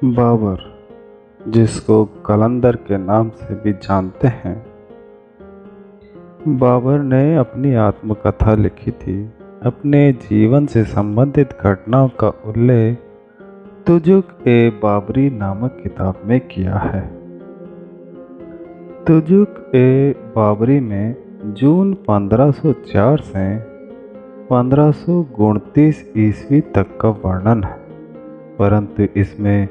बाबर, जिसको कलंदर के नाम से भी जानते हैं, बाबर ने अपनी आत्मकथा लिखी थी। अपने जीवन से संबंधित घटनाओं का उल्लेख तुजुक-ए-बाबरी नामक किताब में किया है। तुजुक-ए-बाबरी में जून 1504 से 1529 ईस्वी तक का वर्णन है, परंतु इसमें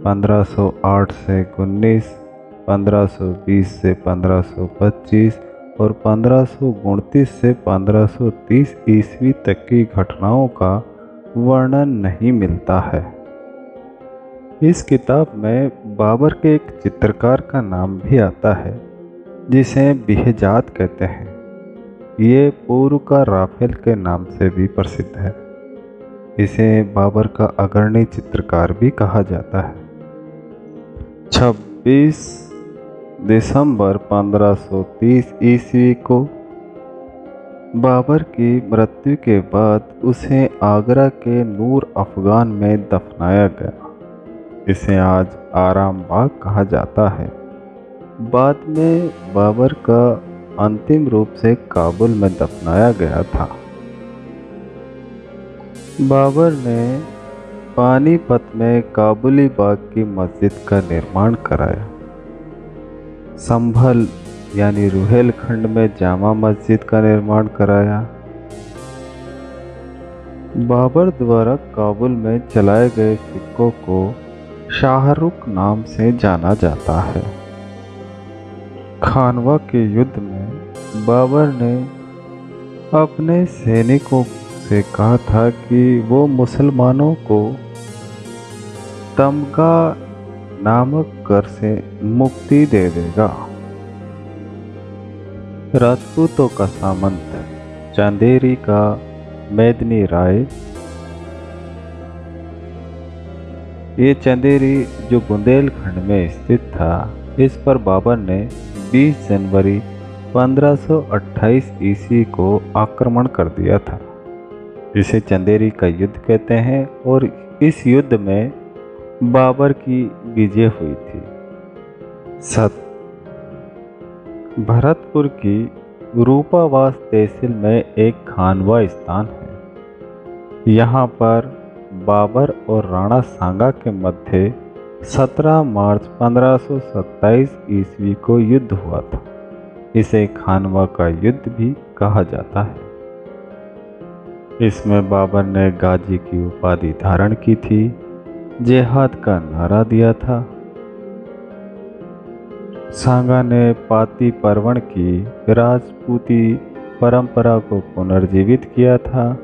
1508 से 19, 1520 से 1525 और 1529 से 1530 ईस्वी तक की घटनाओं का वर्णन नहीं मिलता है। इस किताब में बाबर के एक चित्रकार का नाम भी आता है, जिसे बेहजाद कहते हैं। ये पूर्व का राफेल के नाम से भी प्रसिद्ध है। इसे बाबर का अग्रणी चित्रकार भी कहा जाता है। 26 दिसंबर 1530 ईस्वी को बाबर की मृत्यु के बाद उसे आगरा के नूर अफगान में दफनाया गया। इसे आज आराम बाग कहा जाता है। बाद में बाबर का अंतिम रूप से काबुल में दफनाया गया था। बाबर ने पानीपत में काबुली बाग की मस्जिद का निर्माण कराया। संभल यानी रुहेलखंड में जामा मस्जिद का निर्माण कराया। बाबर द्वारा काबुल में चलाए गए सिक्कों को शाहरुख नाम से जाना जाता है। खानवा के युद्ध में बाबर ने अपने सैनिकों से कहा था कि वो मुसलमानों को तमगा नामक कर से मुक्ति दे देगा। राजपूतों का सामंत चंदेरी का मेदनी राय, ये चंदेरी जो बुंदेलखंड में स्थित था, इस पर बाबर ने 20 जनवरी 1528 ईस्वी को आक्रमण कर दिया था। इसे चंदेरी का युद्ध कहते हैं और इस युद्ध में बाबर की विजय हुई थी। भरतपुर की रूपावास तहसील में एक खानवा स्थान है। यहाँ पर बाबर और राणा सांगा के मध्य 17 मार्च 1527 ईस्वी को युद्ध हुआ था। इसे खानवा का युद्ध भी कहा जाता है। इसमें बाबर ने गाजी की उपाधि धारण की थी, जिहाद का नारा दिया था। सांगा ने पाती परवण की राजपूती परंपरा को पुनर्जीवित किया था।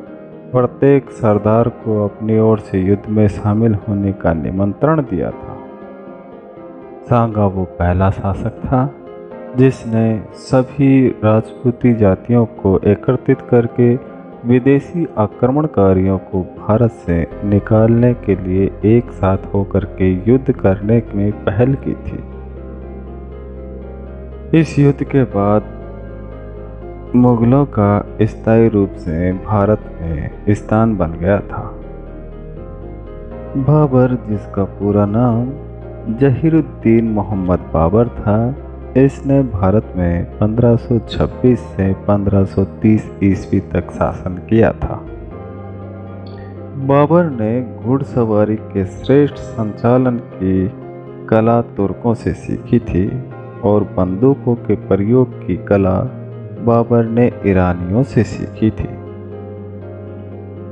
प्रत्येक सरदार को अपनी ओर से युद्ध में शामिल होने का निमंत्रण दिया था। सांगा वो पहला शासक था जिसने सभी राजपूती जातियों को एकत्रित करके विदेशी आक्रमणकारियों को भारत से निकालने के लिए एक साथ होकर के युद्ध करने में पहल की थी। इस युद्ध के बाद मुगलों का स्थायी रूप से भारत में स्थान बन गया था। बाबर, जिसका पूरा नाम जहीरुद्दीन मोहम्मद बाबर था, इसने भारत में 1526 से 1530 ईस्वी तक शासन किया था। बाबर ने घुड़सवारी के श्रेष्ठ संचालन की कला तुर्कों से सीखी थी और बंदूकों के प्रयोग की कला बाबर ने ईरानियों से सीखी थी।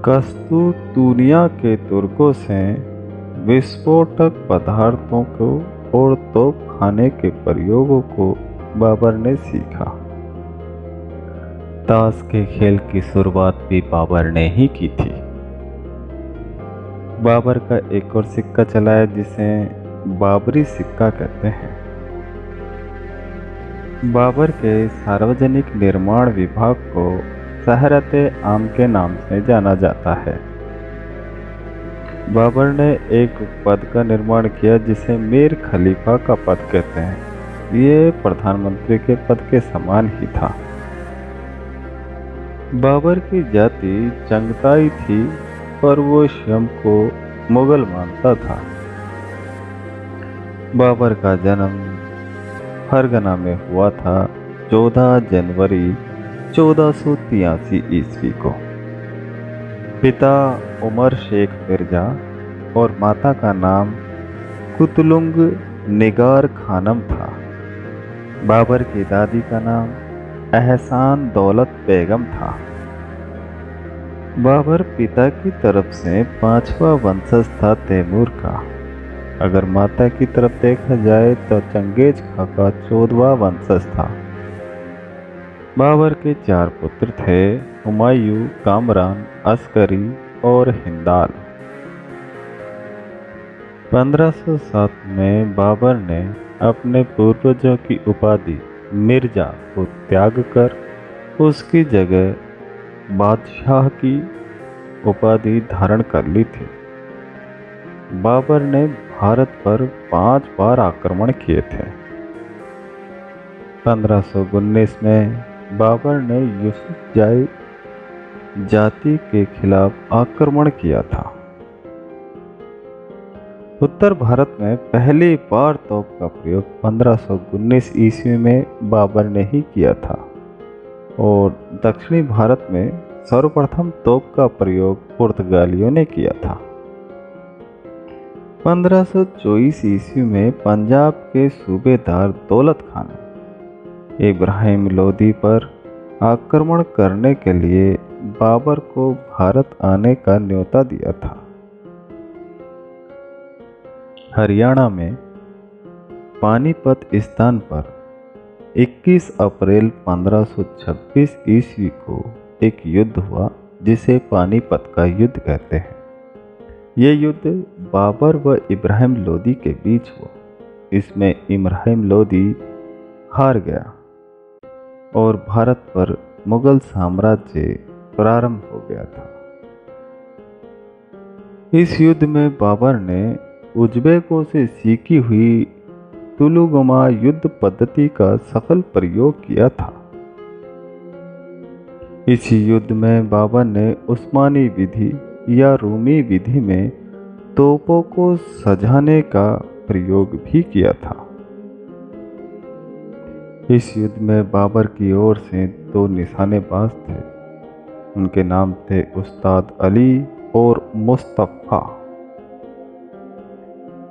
कस्तूतुनिया के तुर्कों से विस्फोटक पदार्थों को और तोप खाने के प्रयोगों को बाबर ने सीखा। ताश के खेल की शुरुआत भी बाबर ने ही की थी। बाबर का एक और सिक्का चला है जिसे बाबरी सिक्का कहते हैं। बाबर के सार्वजनिक निर्माण विभाग को शहरत-ए-आम के नाम से जाना जाता है। बाबर ने एक पद का निर्माण किया जिसे मीर खलीफा का पद कहते हैं। ये प्रधानमंत्री के पद के समान ही था। बाबर की जाति चंगताई थी, पर वो स्वयं को मुगल मानता था। बाबर का जन्म फरगना में हुआ था 14 जनवरी 1483 ईस्वी को। पिता उमर शेख मिर्जा और माता का नाम कुतलुंग निगार खानम था। बाबर की दादी का नाम एहसान दौलत बेगम था। बाबर पिता की तरफ से पांचवा वंशज था तैमूर का। अगर माता की तरफ देखा जाए तो चंगेज खां का 14वां वंशज था। बाबर के 4 पुत्र थे, हुमायूं, कामरान, अस्करी और हिंदाल। 1507 में बाबर ने अपने पूर्वजों की उपाधि मिर्जा को त्याग कर उसकी जगह बादशाह की उपाधि धारण कर ली थी। बाबर ने भारत पर 5 बार आक्रमण किए थे। 1519 में बाबर ने यूसुफजाई जाति के खिलाफ आक्रमण किया था। उत्तर भारत में पहली बार तोप का प्रयोग 1519 ईस्वी में बाबर ने ही किया था और दक्षिणी भारत में सर्वप्रथम तोप का प्रयोग पुर्तगालियों ने किया था। 1524 ईस्वी में पंजाब के सूबेदार दौलत खान ने इब्राहिम लोदी पर आक्रमण करने के लिए बाबर को भारत आने का न्योता दिया था। हरियाणा में पानीपत स्थान पर 21 अप्रैल 1526 ईस्वी को एक युद्ध हुआ जिसे पानीपत का युद्ध कहते हैं। ये युद्ध बाबर व इब्राहिम लोदी के बीच हुआ। इसमें इब्राहिम लोदी हार गया और भारत पर मुगल साम्राज्य प्रारंभ हो गया था। इस युद्ध में बाबर ने उज़्बेकों से सीखी हुई तुलुगमा युद्ध पद्धति का सफल प्रयोग किया था। इस युद्ध में बाबर ने उस्मानी विधि या रूमी विधि में तोपों को सजाने का प्रयोग भी किया था। इस युद्ध में बाबर की ओर से 2 निशानेबाज थे। उनके नाम थे उस्ताद अली और मुस्तफ़ा।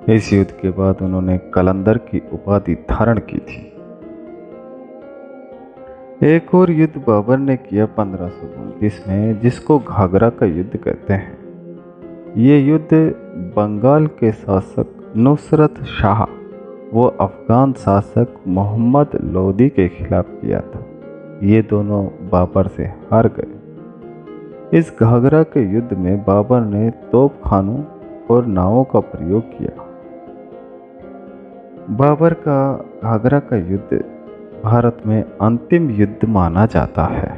इस युद्ध के बाद उन्होंने कलंदर की उपाधि धारण की थी। एक और युद्ध बाबर ने किया 1529 में, जिसको घाघरा का युद्ध कहते हैं। ये युद्ध बंगाल के शासक नुसरत शाह व अफगान शासक मोहम्मद लोदी के खिलाफ किया था। ये दोनों बाबर से हार गए। इस घाघरा के युद्ध में बाबर ने तोपखानों और नावों का प्रयोग किया। बाबर का घाघरा का युद्ध भारत में अंतिम युद्ध माना जाता है।